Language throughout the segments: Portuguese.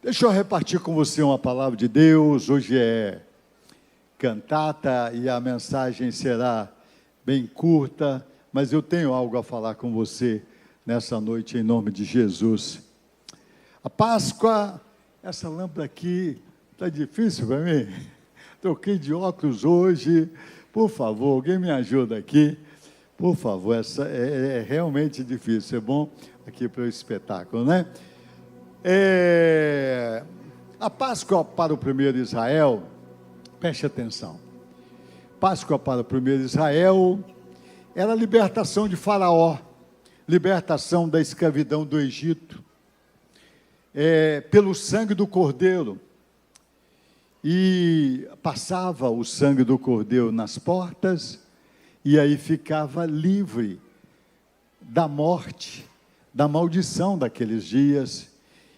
Deixa eu repartir com você uma palavra de Deus. Hoje é cantata e a mensagem será bem curta, mas eu tenho algo a falar com você nessa noite em nome de Jesus. A Páscoa, essa lâmpada aqui está difícil para mim. Troquei de óculos hoje. Por favor, alguém me ajuda aqui. Por favor, essa é realmente difícil. É bom aqui para o espetáculo, né? A Páscoa para o primeiro Israel, preste atenção. Páscoa para o primeiro Israel era a libertação de Faraó, libertação da escravidão do Egito, pelo sangue do Cordeiro. E passava o sangue do Cordeiro nas portas, e aí ficava livre da morte, da maldição daqueles dias.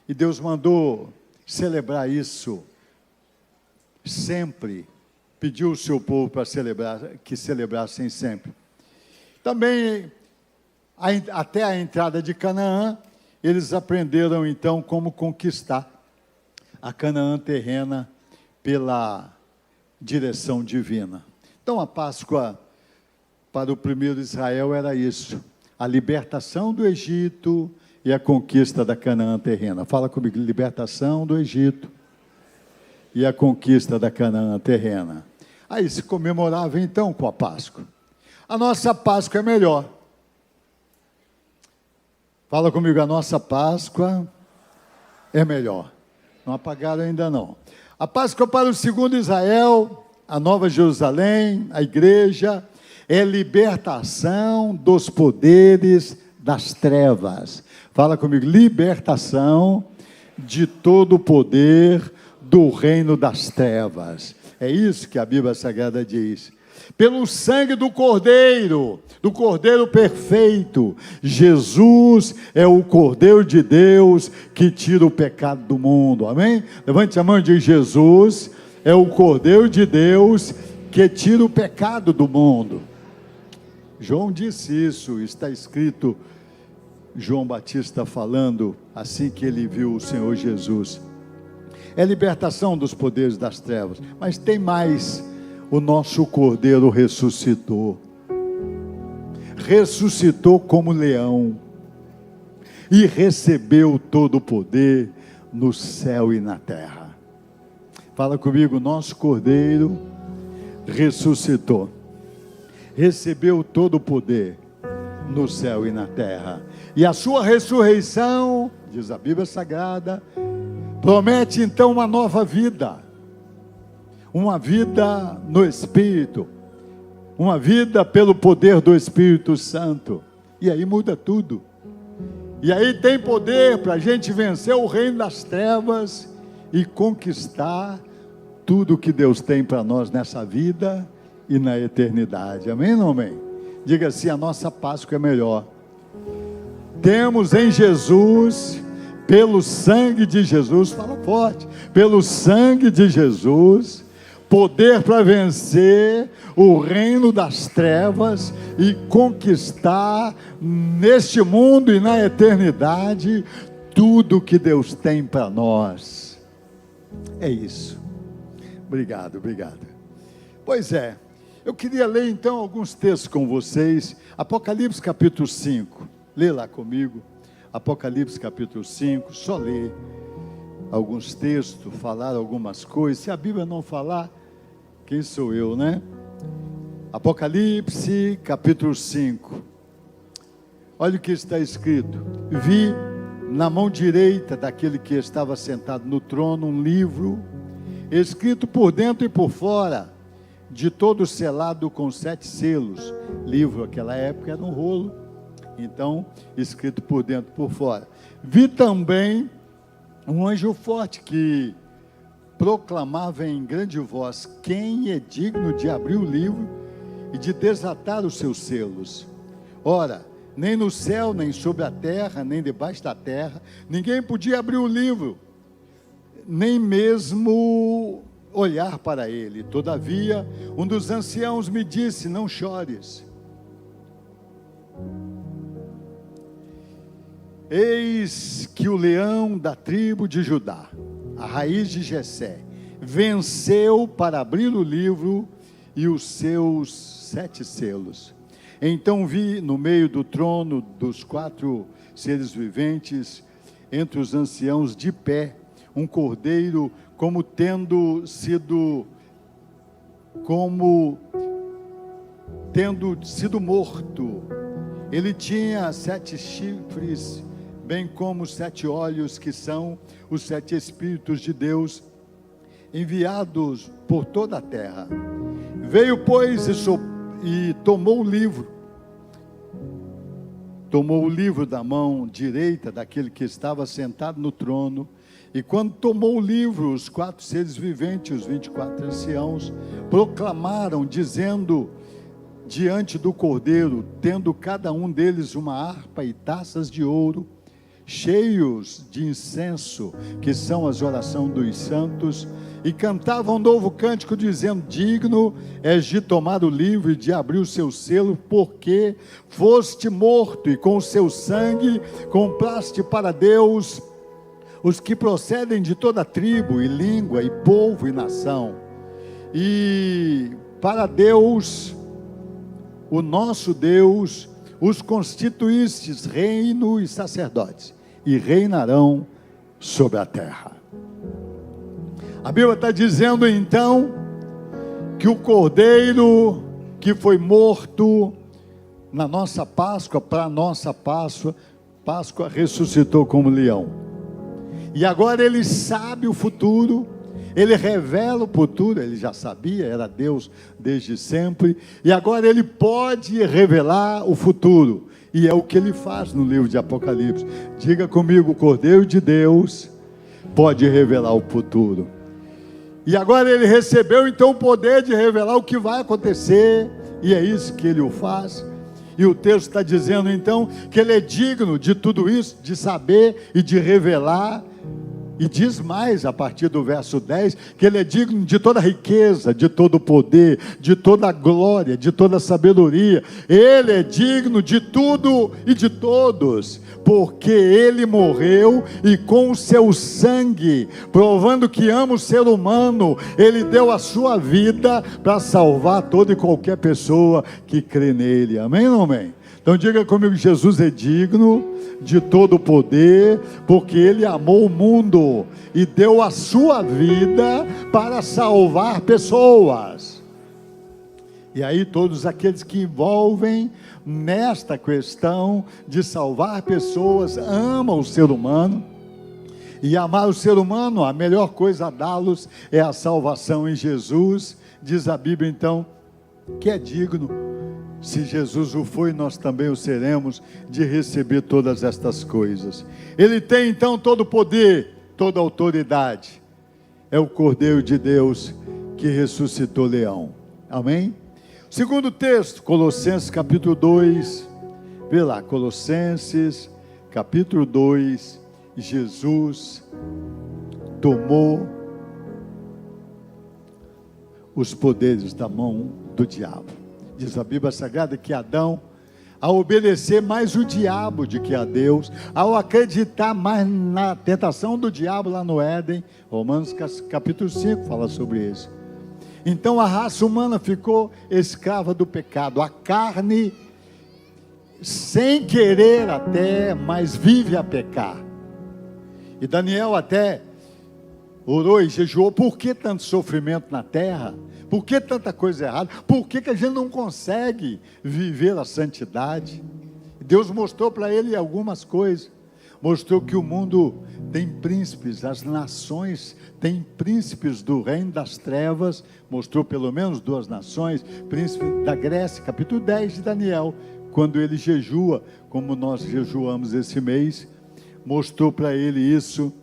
E Deus mandou celebrar isso sempre, pediu o seu povo para celebrar, que celebrassem sempre. Também, até a entrada de Canaã, eles aprenderam então como conquistar a Canaã terrena pela direção divina. Então a Páscoa para o primeiro Israel era isso, a libertação do Egito e a conquista da Canaã terrena. Fala comigo, libertação do Egito e a conquista da Canaã terrena. Aí se comemorava então com a Páscoa. A nossa Páscoa é melhor. Fala comigo, a nossa Páscoa é melhor. Não apagaram ainda não. A Páscoa para o segundo Israel, a Nova Jerusalém, a igreja, é libertação dos poderes das trevas. Fala comigo, libertação de todo o poder do reino das trevas. É isso que a Bíblia Sagrada diz. Pelo sangue do Cordeiro perfeito, Jesus é o Cordeiro de Deus que tira o pecado do mundo, amém? Levante a mão e diz, Jesus é o Cordeiro de Deus que tira o pecado do mundo. João disse isso, está escrito, João Batista falando, assim que ele viu o Senhor Jesus. É libertação dos poderes das trevas, mas tem mais. O nosso Cordeiro ressuscitou como leão, e recebeu todo o poder no céu e na terra. Fala comigo, nosso Cordeiro ressuscitou, recebeu todo o poder no céu e na terra, e a sua ressurreição, diz a Bíblia Sagrada, promete então uma nova vida, uma vida no Espírito, uma vida pelo poder do Espírito Santo, e aí muda tudo, e aí tem poder para a gente vencer o reino das trevas, e conquistar tudo que Deus tem para nós nessa vida, e na eternidade, amém ou não amém? Diga assim, a nossa Páscoa é melhor, temos em Jesus, pelo sangue de Jesus, fala forte, pelo sangue de Jesus, poder para vencer o reino das trevas e conquistar neste mundo e na eternidade tudo que Deus tem para nós. É isso. Obrigado. Pois é, eu queria ler então alguns textos com vocês. Apocalipse capítulo 5, lê lá comigo. Apocalipse capítulo 5, só ler alguns textos, falar algumas coisas. Se a Bíblia não falar, quem sou eu, né? Apocalipse capítulo 5. Olha o que está escrito. Vi na mão direita daquele que estava sentado no trono um livro, escrito por dentro e por fora, de todo selado com 7 selos. Livro naquela época era um rolo, então escrito por dentro e por fora. Vi também um anjo forte que proclamava em grande voz, quem é digno de abrir o livro e de desatar os seus selos? Ora, nem no céu, nem sobre a terra, nem debaixo da terra, ninguém podia abrir o livro, nem mesmo olhar para ele. Todavia, um dos anciãos me disse, não chores. Eis que o leão da tribo de Judá, a raiz de Jessé, venceu para abrir o livro e os seus 7 selos. Então vi no meio do trono dos 4 seres viventes, entre os anciãos de pé, um cordeiro como tendo sido morto. Ele tinha 7 chifres, bem como 7 olhos, que são os 7 Espíritos de Deus, enviados por toda a terra. Veio, pois, e tomou o livro. Tomou o livro da mão direita daquele que estava sentado no trono. E quando tomou o livro, os 4 seres viventes, os 24 anciãos, proclamaram, dizendo diante do Cordeiro, tendo cada um deles uma harpa e taças de ouro, cheios de incenso, que são as orações dos santos, e cantavam um novo cântico, dizendo: digno és de tomar o livro e de abrir o seu selo, porque foste morto, e com o seu sangue compraste para Deus os que procedem de toda tribo, e língua, e povo, e nação. E para Deus, o nosso Deus, os constituístes reino e sacerdotes, e reinarão sobre a terra. A Bíblia está dizendo então que o Cordeiro que foi morto na nossa Páscoa, para a nossa Páscoa, ressuscitou como leão. E agora ele sabe o futuro, ele revela o futuro, ele já sabia, era Deus desde sempre, e agora ele pode revelar o futuro, e é o que ele faz no livro de Apocalipse. Diga comigo: o Cordeiro de Deus pode revelar o futuro. E agora ele recebeu então o poder de revelar o que vai acontecer, e é isso que ele o faz. E o texto está dizendo então que ele é digno de tudo isso, de saber e de revelar. E diz mais, a partir do verso 10, que ele é digno de toda riqueza, de todo poder, de toda glória, de toda sabedoria. Ele é digno de tudo e de todos, porque ele morreu e com o seu sangue, provando que ama o ser humano, ele deu a sua vida para salvar toda e qualquer pessoa que crê nele. Amém ou não amém? Então diga comigo: Jesus é digno de todo o poder, porque ele amou o mundo e deu a sua vida para salvar pessoas. E aí todos aqueles que envolvem nesta questão de salvar pessoas amam o ser humano. E amar o ser humano, a melhor coisa a dá-los é a salvação em Jesus. Diz a Bíblia então que é digno. Se Jesus o foi, nós também o seremos, de receber todas estas coisas. Ele tem então todo o poder, toda a autoridade. É o Cordeiro de Deus que ressuscitou leão. Amém? Segundo texto, Colossenses capítulo 2. Vê lá, Colossenses capítulo 2. Jesus tomou os poderes da mão do diabo. Diz a Bíblia Sagrada que Adão, ao obedecer mais o diabo do que a Deus, ao acreditar mais na tentação do diabo lá no Éden, Romanos capítulo 5 fala sobre isso. Então a raça humana ficou escrava do pecado, a carne, sem querer até, mas vive a pecar. E Daniel até orou e jejuou: por que tanto sofrimento na terra? Por que tanta coisa errada? Por que a gente não consegue viver a santidade? Deus mostrou para ele algumas coisas. Mostrou que o mundo tem príncipes, as nações têm príncipes do reino das trevas. Mostrou pelo menos 2 nações. Príncipe da Grécia, capítulo 10 de Daniel, quando ele jejua, como nós jejuamos esse mês. Mostrou para ele isso,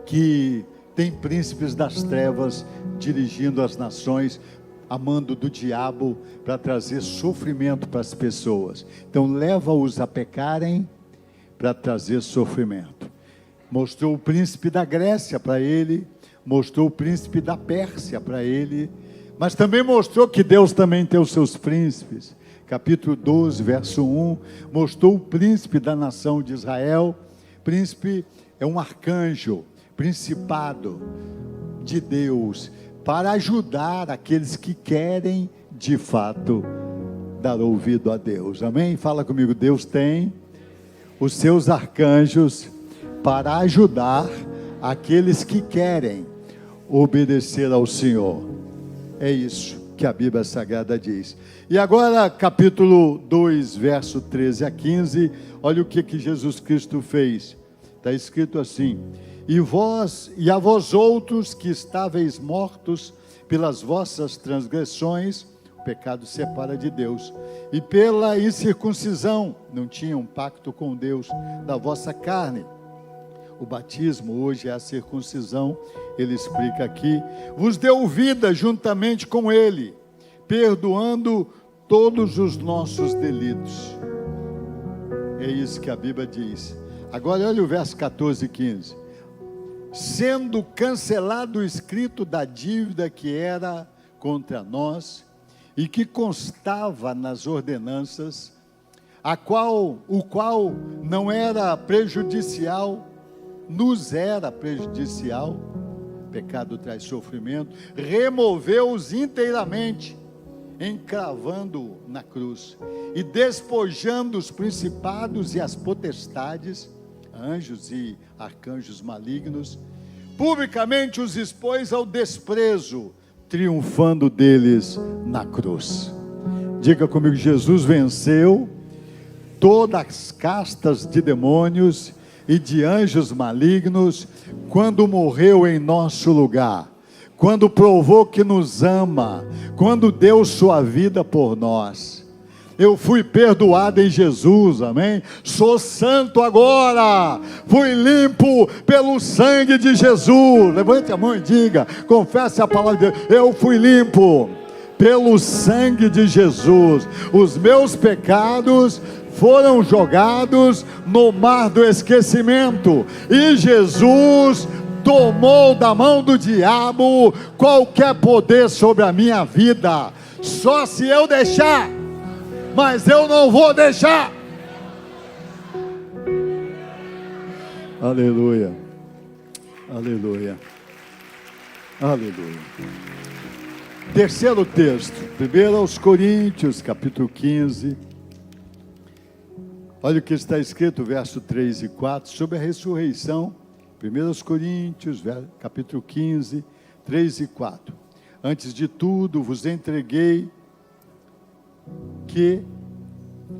que tem príncipes das trevas dirigindo as nações, amando do diabo para trazer sofrimento para as pessoas. Então leva-os a pecarem para trazer sofrimento. Mostrou o príncipe da Grécia para ele, mostrou o príncipe da Pérsia para ele, mas também mostrou que Deus também tem os seus príncipes. Capítulo 12, verso 1, mostrou o príncipe da nação de Israel. Príncipe é um arcanjo, principado de Deus para ajudar aqueles que querem de fato dar ouvido a Deus. Amém? Fala comigo. Deus tem os seus arcanjos para ajudar aqueles que querem obedecer ao Senhor. É isso que a Bíblia Sagrada diz. E agora, capítulo 2, verso 13 a 15, olha o que Jesus Cristo fez. Está escrito assim: e a vós outros que estáveis mortos pelas vossas transgressões, o pecado separa de Deus, e pela incircuncisão, não tinham pacto com Deus, da vossa carne. O batismo hoje é a circuncisão, ele explica aqui, vos deu vida juntamente com ele, perdoando todos os nossos delitos. É isso que a Bíblia diz. Agora olha o verso 14 e 15. Sendo cancelado o escrito da dívida que era contra nós, e que constava nas ordenanças, o qual não era prejudicial, nos era prejudicial, pecado traz sofrimento, removeu-os inteiramente, encravando na cruz, e despojando os principados e as potestades, anjos e arcanjos malignos, publicamente os expôs ao desprezo, triunfando deles na cruz. Diga comigo: Jesus venceu todas as castas de demônios e de anjos malignos, quando morreu em nosso lugar, quando provou que nos ama, quando deu sua vida por nós. Eu fui perdoado em Jesus, amém? Sou santo agora, fui limpo pelo sangue de Jesus. Levante a mão e diga, confesse a palavra de Deus: eu fui limpo pelo sangue de Jesus, os meus pecados foram jogados no mar do esquecimento, e Jesus tomou da mão do diabo qualquer poder sobre a minha vida, só se eu deixar, mas eu não vou deixar. Aleluia, aleluia, aleluia. Terceiro texto, 1 Coríntios, capítulo 15. Olha o que está escrito, verso 3 e 4, sobre a ressurreição. 1 Coríntios, capítulo 15, 3 e 4. Antes de tudo, vos entreguei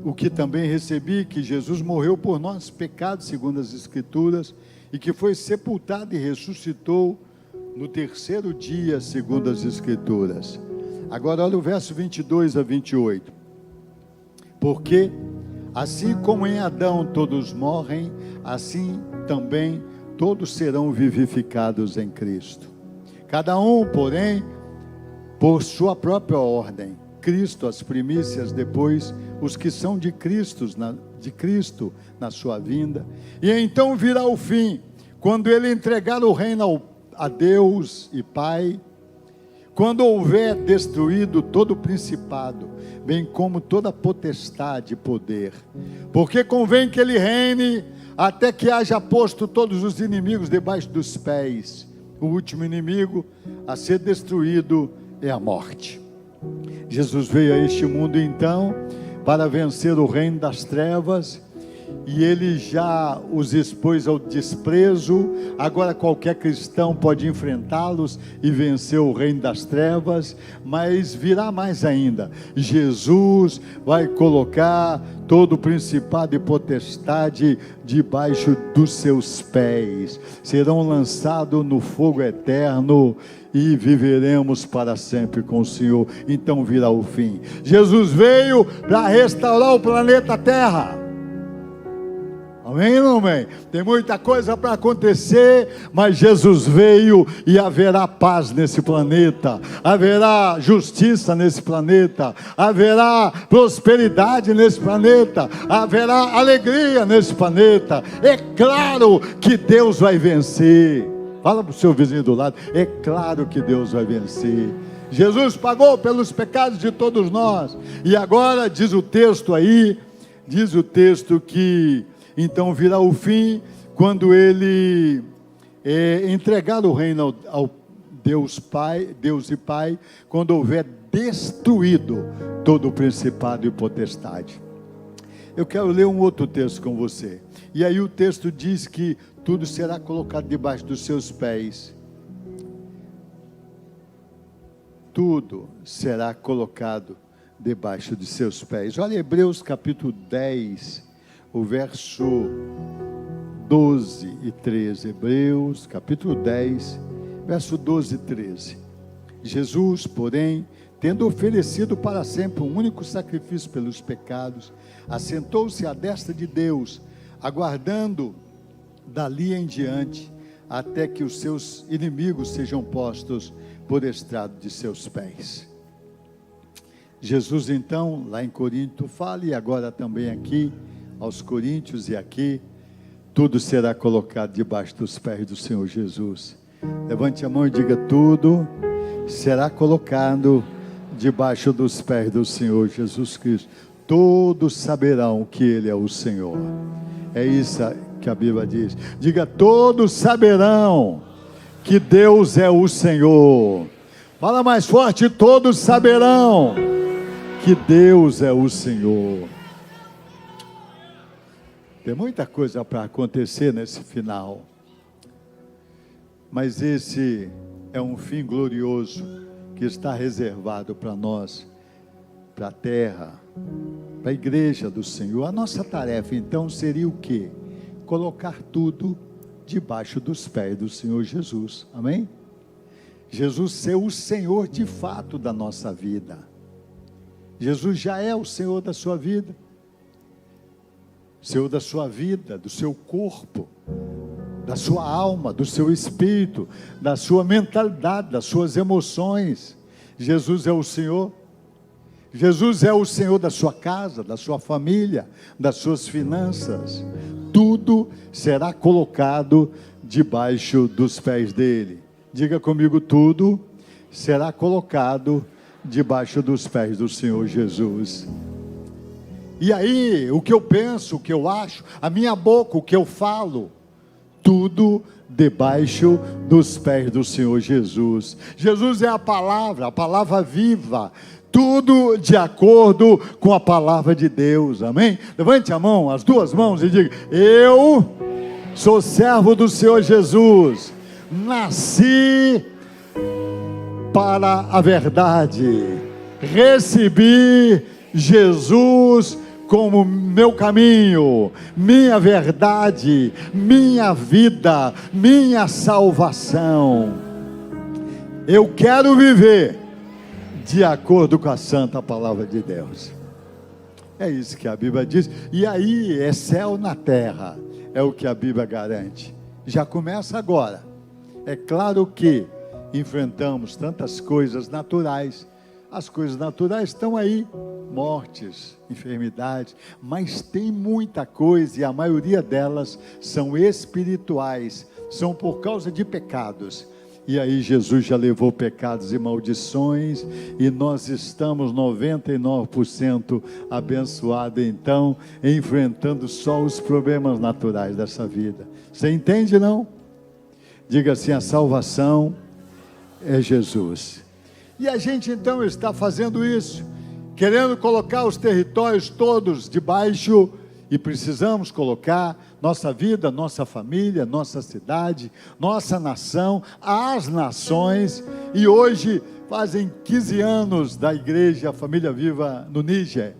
o que também recebi, que Jesus morreu por nossos pecados, segundo as Escrituras, e que foi sepultado e ressuscitou no terceiro dia, segundo as Escrituras. Agora olha o verso 22 a 28. Porque assim como em Adão todos morrem, assim também todos serão vivificados em Cristo. Cada um, porém, por sua própria ordem. Cristo as primícias, depois os que são de Cristo na sua vinda. E então virá o fim, quando ele entregar o reino a Deus e Pai, quando houver destruído todo o principado, bem como toda potestade e poder, porque convém que ele reine, até que haja posto todos os inimigos debaixo dos pés. O último inimigo a ser destruído é a morte. Jesus veio a este mundo então, para vencer o reino das trevas, e ele já os expôs ao desprezo. Agora qualquer cristão pode enfrentá-los e vencer o reino das trevas, mas virá mais ainda. Jesus vai colocar todo o principado e potestade debaixo dos seus pés, serão lançados no fogo eterno e viveremos para sempre com o Senhor. Então virá o fim. Jesus veio para restaurar o planeta Terra. Amém ou não amém? Tem muita coisa para acontecer, mas Jesus veio e haverá paz nesse planeta, haverá justiça nesse planeta, haverá prosperidade nesse planeta, haverá alegria nesse planeta. É claro que Deus vai vencer. Fala para o seu vizinho do lado: é claro que Deus vai vencer. Jesus pagou pelos pecados de todos nós. E agora diz o texto aí, diz o texto que então virá o fim, quando ele entregar o reino ao Deus Pai, Deus e Pai, quando houver destruído todo o principado e potestade. Eu quero ler um outro texto com você. E aí o texto diz que tudo será colocado debaixo dos seus pés. Tudo será colocado debaixo de seus pés. Olha Hebreus capítulo 10, o verso 12 e 13. Hebreus capítulo 10, verso 12 e 13. Jesus, porém, tendo oferecido para sempre um único sacrifício pelos pecados, assentou-se à destra de Deus, aguardando dali em diante, até que os seus inimigos sejam postos por estrado de seus pés. Jesus então, lá em Corinto, fala, e agora também aqui, aos Coríntios e aqui, tudo será colocado debaixo dos pés do Senhor Jesus. Levante a mão e diga: tudo será colocado debaixo dos pés do Senhor Jesus Cristo. Todos saberão que Ele é o Senhor. É isso que a Bíblia diz. Diga: todos saberão que Deus é o Senhor. Fala mais forte: todos saberão que Deus é o Senhor. Tem muita coisa para acontecer nesse final, mas esse é um fim glorioso que está reservado para nós, para a terra, para a igreja do Senhor. A nossa tarefa então seria o quê? Colocar tudo debaixo dos pés do Senhor Jesus, amém? Jesus ser o Senhor de fato da nossa vida. Jesus já é o Senhor da sua vida, Senhor da sua vida, do seu corpo, da sua alma, do seu espírito, da sua mentalidade, das suas emoções. Jesus é o Senhor. Jesus é o Senhor da sua casa, da sua família, das suas finanças. Tudo será colocado debaixo dos pés dele. Diga comigo: tudo será colocado debaixo dos pés do Senhor Jesus. E aí, o que eu penso, o que eu acho, a minha boca, o que eu falo, tudo debaixo dos pés do Senhor Jesus. Jesus é a palavra viva, tudo de acordo com a palavra de Deus, amém? Levante a mão, as duas mãos e diga: eu sou servo do Senhor Jesus, nasci para a verdade, recebi Jesus como meu caminho, minha verdade, minha vida, minha salvação. Eu quero viver de acordo com a santa palavra de Deus. É isso que a Bíblia diz. E aí é céu na terra, é o que a Bíblia garante. Já começa agora. É claro que enfrentamos tantas coisas naturais. As coisas naturais estão aí, mortes, enfermidades, mas tem muita coisa, e a maioria delas são espirituais, são por causa de pecados. E aí Jesus já levou pecados e maldições, e nós estamos 99% abençoados, então, enfrentando só os problemas naturais dessa vida. Você entende, não? Diga assim: a salvação é Jesus. E a gente então está fazendo isso, querendo colocar os territórios todos debaixo, e precisamos colocar nossa vida, nossa família, nossa cidade, nossa nação, as nações. E hoje fazem 15 anos da igreja Família Viva no Níger,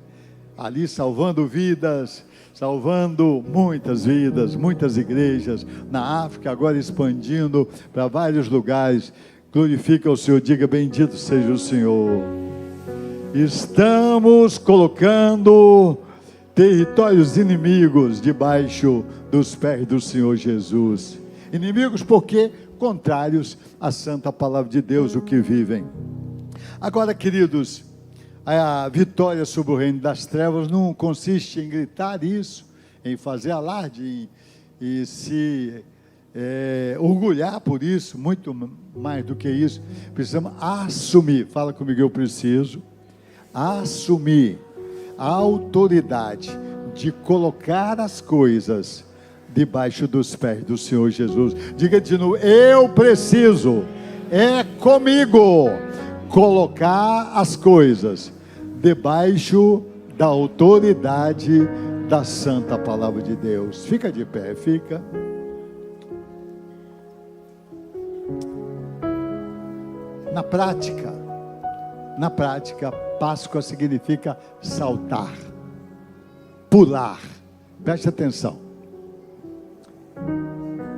ali salvando vidas, salvando muitas vidas, muitas igrejas na África, agora expandindo para vários lugares. Glorifica o Senhor, diga: bendito seja o Senhor. Estamos colocando territórios inimigos debaixo dos pés do Senhor Jesus. Inimigos porque contrários à santa palavra de Deus, o que vivem. Agora, queridos, a vitória sobre o reino das trevas não consiste em gritar isso, em fazer alarde, e se orgulhar por isso. Muito mais do que isso, precisamos assumir. Fala comigo: eu preciso assumir a autoridade de colocar as coisas debaixo dos pés do Senhor Jesus. Diga de novo: eu preciso, é comigo, colocar as coisas debaixo da autoridade da santa palavra de Deus. Fica de pé, fica. Na prática, Páscoa significa saltar, pular. Preste atenção.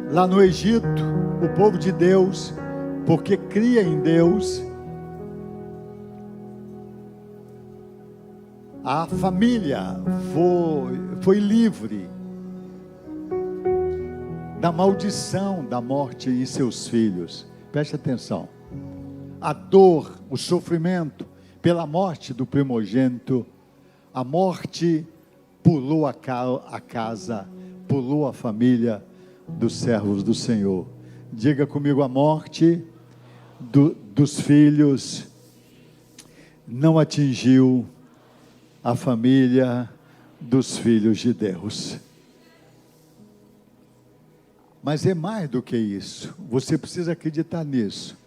Lá no Egito, o povo de Deus, porque cria em Deus, a família foi livre da maldição da morte em seus filhos. Preste atenção. A dor, o sofrimento pela morte do primogênito, a morte pulou a casa, pulou a família dos servos do Senhor. Diga comigo: a morte dos filhos não atingiu a família dos filhos de Deus. Mas é mais do que isso. Você precisa acreditar nisso.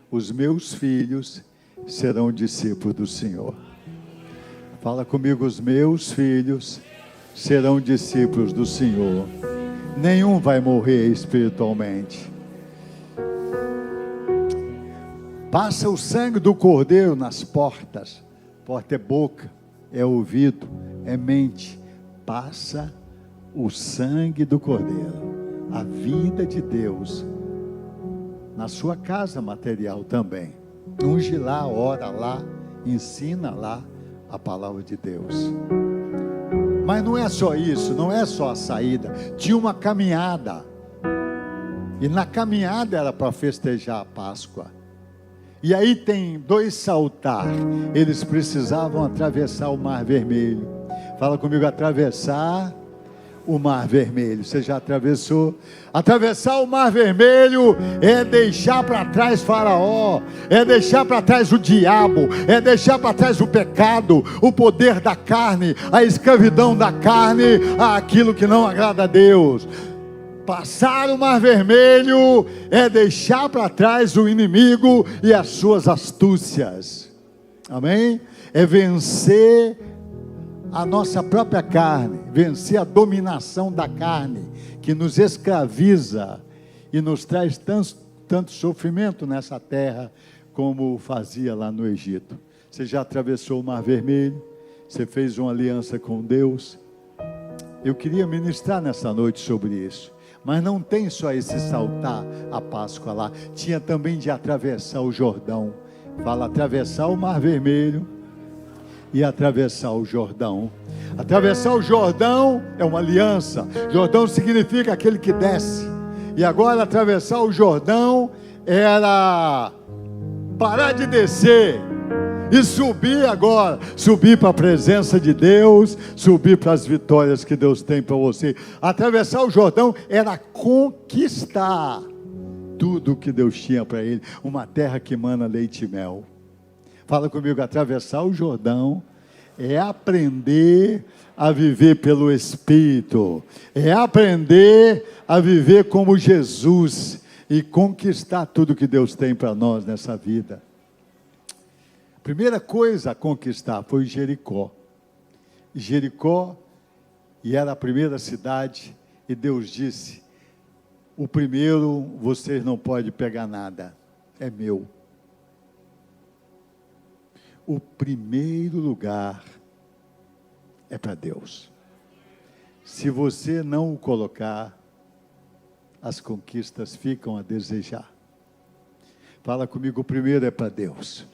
Os meus filhos serão discípulos do Senhor. Fala comigo: os meus filhos serão discípulos do Senhor. Nenhum vai morrer espiritualmente. Passa o sangue do Cordeiro nas portas. Porta é boca, é ouvido, é mente. Passa o sangue do Cordeiro, a vida de Deus, na sua casa material também. Unge lá, ora lá, ensina lá a palavra de Deus. Mas não é só isso, não é só a saída. Tinha uma caminhada. E na caminhada era para festejar a Páscoa. E aí tem dois saltar. Eles precisavam atravessar o Mar Vermelho. Fala comigo: atravessar o Mar Vermelho. Você já atravessou? Atravessar o Mar Vermelho é deixar para trás Faraó, é deixar para trás o diabo, é deixar para trás o pecado, o poder da carne, a escravidão da carne, aquilo que não agrada a Deus. Passar o Mar Vermelho é deixar para trás o inimigo e as suas astúcias. Amém? É vencer a nossa própria carne, vencer a dominação da carne, que nos escraviza e nos traz tanto sofrimento nessa terra, como fazia lá no Egito. Você já atravessou o Mar Vermelho? Você fez uma aliança com Deus? Eu queria ministrar nessa noite sobre isso. Mas não tem só esse saltar a Páscoa lá. Tinha também de atravessar o Jordão. Fala: atravessar o Mar Vermelho e atravessar o Jordão. Atravessar o Jordão é uma aliança. Jordão significa aquele que desce. E agora atravessar o Jordão era parar de descer e subir agora, subir para a presença de Deus, subir para as vitórias que Deus tem para você. Atravessar o Jordão era conquistar tudo o que Deus tinha para ele, uma terra que emana leite e mel. Fala comigo: atravessar o Jordão é aprender a viver pelo Espírito, é aprender a viver como Jesus e conquistar tudo que Deus tem para nós nessa vida. Primeira coisa a conquistar foi Jericó. Jericó, e era a primeira cidade, e Deus disse: o primeiro vocês não podem pegar nada, é meu. O primeiro lugar é para Deus. Se você não o colocar, as conquistas ficam a desejar. Fala comigo: o primeiro é para Deus.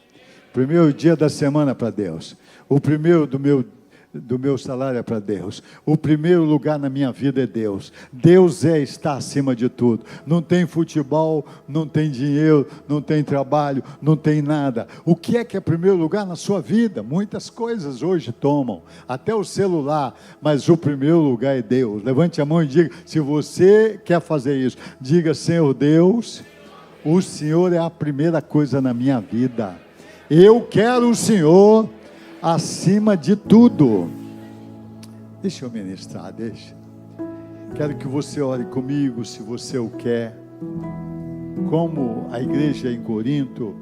Primeiro dia da semana para Deus. O primeiro do meu salário é para Deus. O primeiro lugar na minha vida é Deus. Deus está acima de tudo. Não tem futebol, não tem dinheiro, não tem trabalho, não tem nada. O que é primeiro lugar na sua vida? Muitas coisas hoje tomam, até o celular, mas o primeiro lugar é Deus. Levante a mão e diga, se você quer fazer isso, diga: Senhor Deus, o Senhor é a primeira coisa na minha vida. Eu quero o Senhor acima de tudo. Deixa eu ministrar, deixa. Quero que você ore comigo, se você o quer. Como a igreja em Corinto,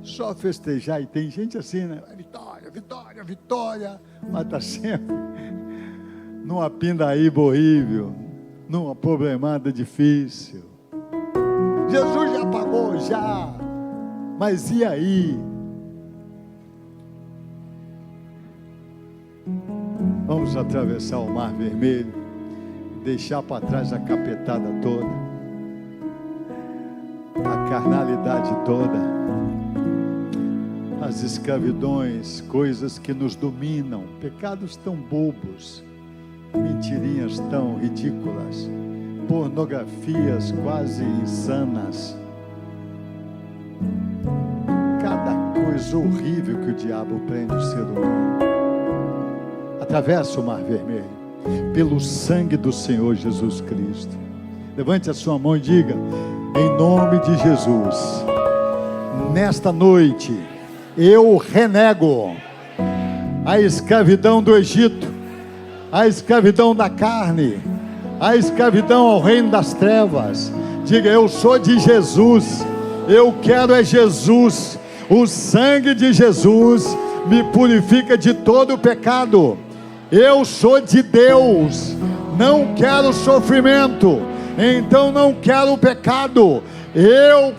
só festejar, e tem gente assim, né? Vitória, vitória, vitória, mas está sempre numa pindaíba horrível, numa problemada difícil. Jesus já pagou, já, mas e aí? Vamos atravessar o Mar Vermelho, deixar para trás a capetada toda, a carnalidade toda, as escravidões, coisas que nos dominam, pecados tão bobos, mentirinhas tão ridículas, pornografias quase insanas, cada coisa horrível que o diabo prende o ser humano. Atravessa o Mar Vermelho, pelo sangue do Senhor Jesus Cristo. Levante a sua mão e diga: em nome de Jesus, nesta noite, eu renego a escravidão do Egito, a escravidão da carne, a escravidão ao reino das trevas. Diga: eu sou de Jesus, eu quero é Jesus, o sangue de Jesus me purifica de todo o pecado. Eu sou de Deus, não quero sofrimento, então não quero o pecado. Eu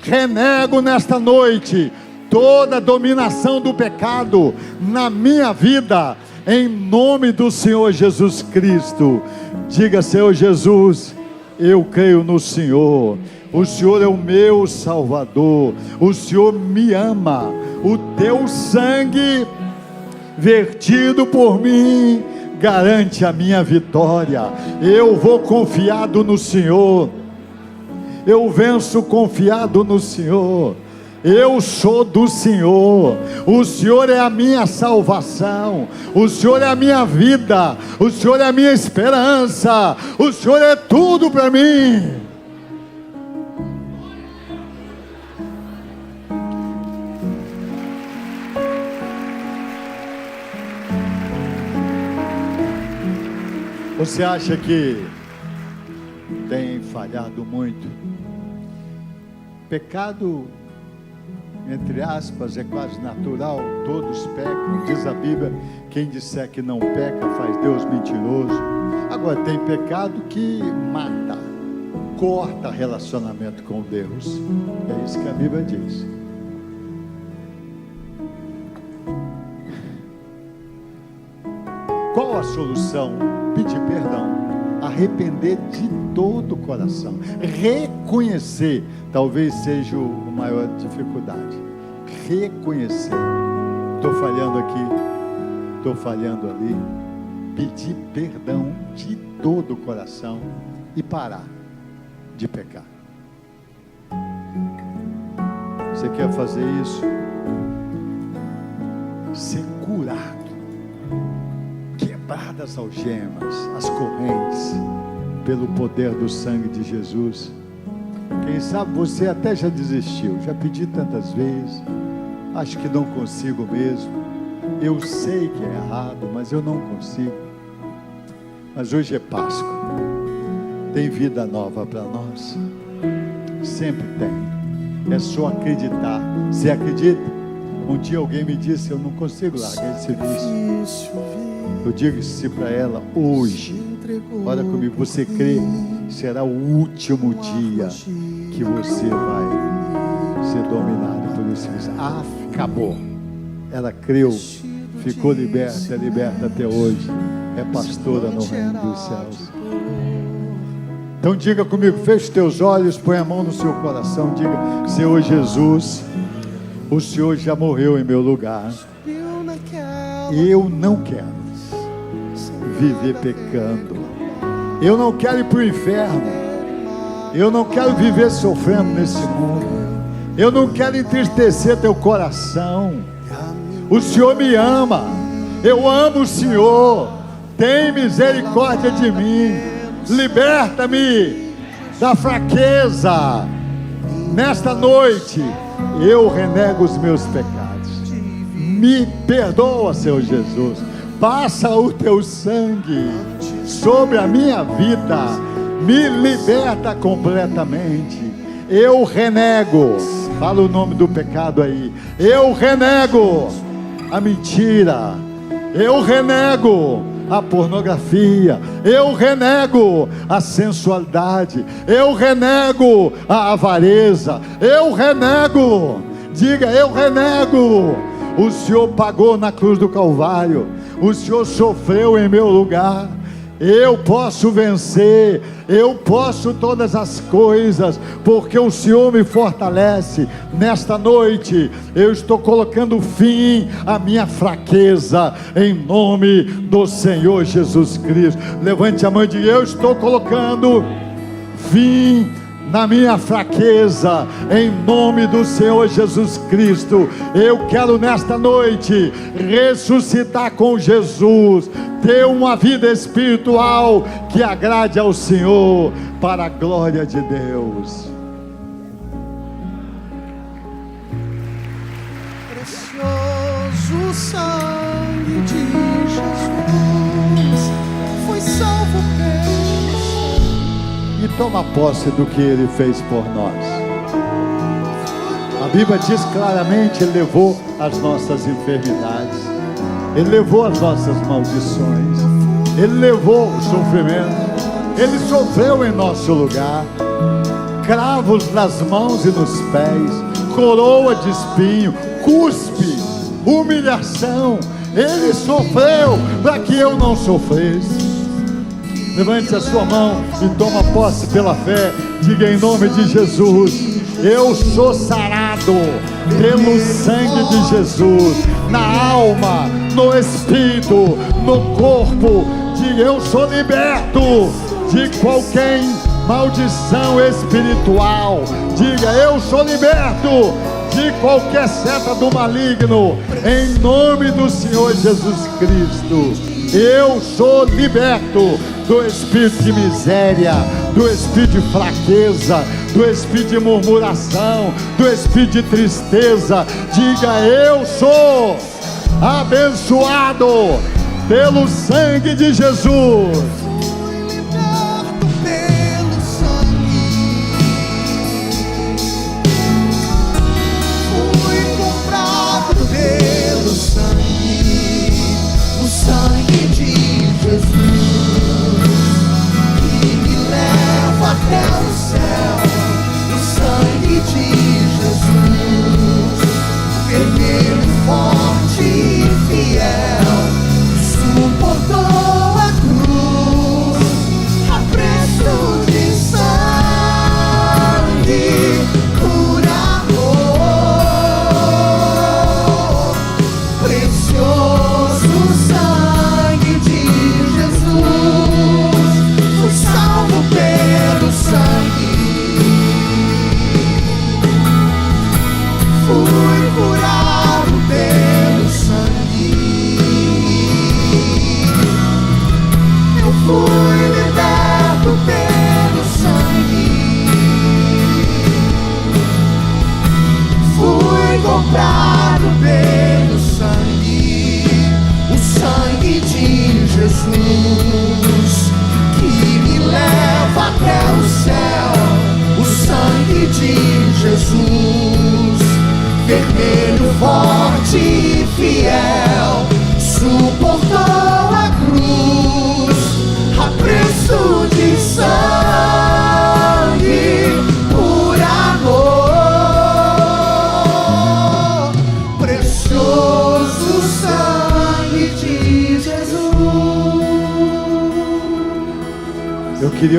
renego nesta noite toda a dominação do pecado na minha vida, em nome do Senhor Jesus Cristo. Diga: Senhor Jesus, eu creio no Senhor, o Senhor é o meu Salvador, o Senhor me ama, o teu sangue vertido por mim garante a minha vitória. Eu vou confiado no Senhor, eu venço confiado no Senhor. Eu sou do Senhor, o Senhor é a minha salvação, o Senhor é a minha vida, o Senhor é a minha esperança, o Senhor é tudo para mim. Você acha que tem falhado muito? Pecado, entre aspas, é quase natural, todos pecam, diz a Bíblia: quem disser que não peca faz Deus mentiroso. Agora, tem pecado que mata, corta relacionamento com Deus, é isso que a Bíblia diz. Qual a solução? Pedir perdão, arrepender de todo o coração, reconhecer, talvez seja a maior dificuldade, reconhecer, estou falhando aqui, estou falhando ali, pedir perdão de todo o coração e parar de pecar. Você quer fazer isso? Ser curado, quebradas as algemas, as correntes, pelo poder do sangue de Jesus. Quem sabe você até já desistiu, já pedi tantas vezes, acho que não consigo mesmo, eu sei que é errado, mas eu não consigo. Mas hoje é Páscoa, tem vida nova para nós, sempre tem, é só acreditar. Você acredita? Um dia alguém me disse: eu não consigo largar esse vício. Eu disse para ela hoje: olha comigo, você crê? Será o último dia que você vai ser dominado por esse vício. Acabou. Ela creu, ficou liberta, é liberta até hoje, é pastora no reino dos céus. Então diga comigo, feche teus olhos, põe a mão no seu coração, diga: Senhor Jesus, o Senhor já morreu em meu lugar, eu não quero viver pecando, eu não quero ir para o inferno, eu não quero viver sofrendo nesse mundo, eu não quero entristecer teu coração. O Senhor me ama, eu amo o Senhor, tem misericórdia de mim, liberta-me da fraqueza. Nesta noite eu renego os meus pecados, me perdoa, Senhor Jesus, passa o teu sangue sobre a minha vida, me liberta completamente. Eu renego, fala o nome do pecado aí, eu renego a mentira, eu renego a pornografia, eu renego a sensualidade, eu renego a avareza, eu renego, diga, eu renego. O Senhor pagou na cruz do Calvário, o Senhor sofreu em meu lugar. Eu posso vencer, eu posso todas as coisas, porque o Senhor me fortalece. Nesta noite, eu estou colocando fim à minha fraqueza, em nome do Senhor Jesus Cristo. Levante a mão e diga: eu estou colocando fim na minha fraqueza, em nome do Senhor Jesus Cristo. Eu quero nesta noite ressuscitar com Jesus, ter uma vida espiritual que agrade ao Senhor, para a glória de Deus. Precioso sangue de Jesus, foi salvo pelo E toma posse do que Ele fez por nós. A Bíblia diz claramente: Ele levou as nossas enfermidades, Ele levou as nossas maldições, Ele levou o sofrimento, Ele sofreu em nosso lugar, cravos nas mãos e nos pés, coroa de espinho, cuspe, humilhação. Ele sofreu para que eu não sofresse. Levante a sua mão e toma posse pela fé. Diga em nome de Jesus: eu sou sarado pelo sangue de Jesus, na alma, no espírito, no corpo. Diga: eu sou liberto de qualquer maldição espiritual. Diga: eu sou liberto de qualquer seta do maligno, em nome do Senhor Jesus Cristo. Eu sou liberto do espírito de miséria, do espírito de fraqueza, do espírito de murmuração, do espírito de tristeza. Diga: eu sou abençoado pelo sangue de Jesus. Até o céu, o sangue de Jesus, vermelho, forte e fiel, suportou a cruz, a preço de sangue, por amor, precioso sangue de Jesus, fui salvo pelo sangue, fui curado pelo sangue, eu fui liberto pelo sangue, fui comprado pelo sangue, o sangue de Jesus que me leva até o céu, o sangue de Jesus, vermelho, forte e fiel, suportou a cruz, a preço de sangue, por amor, precioso sangue de Jesus. Eu queria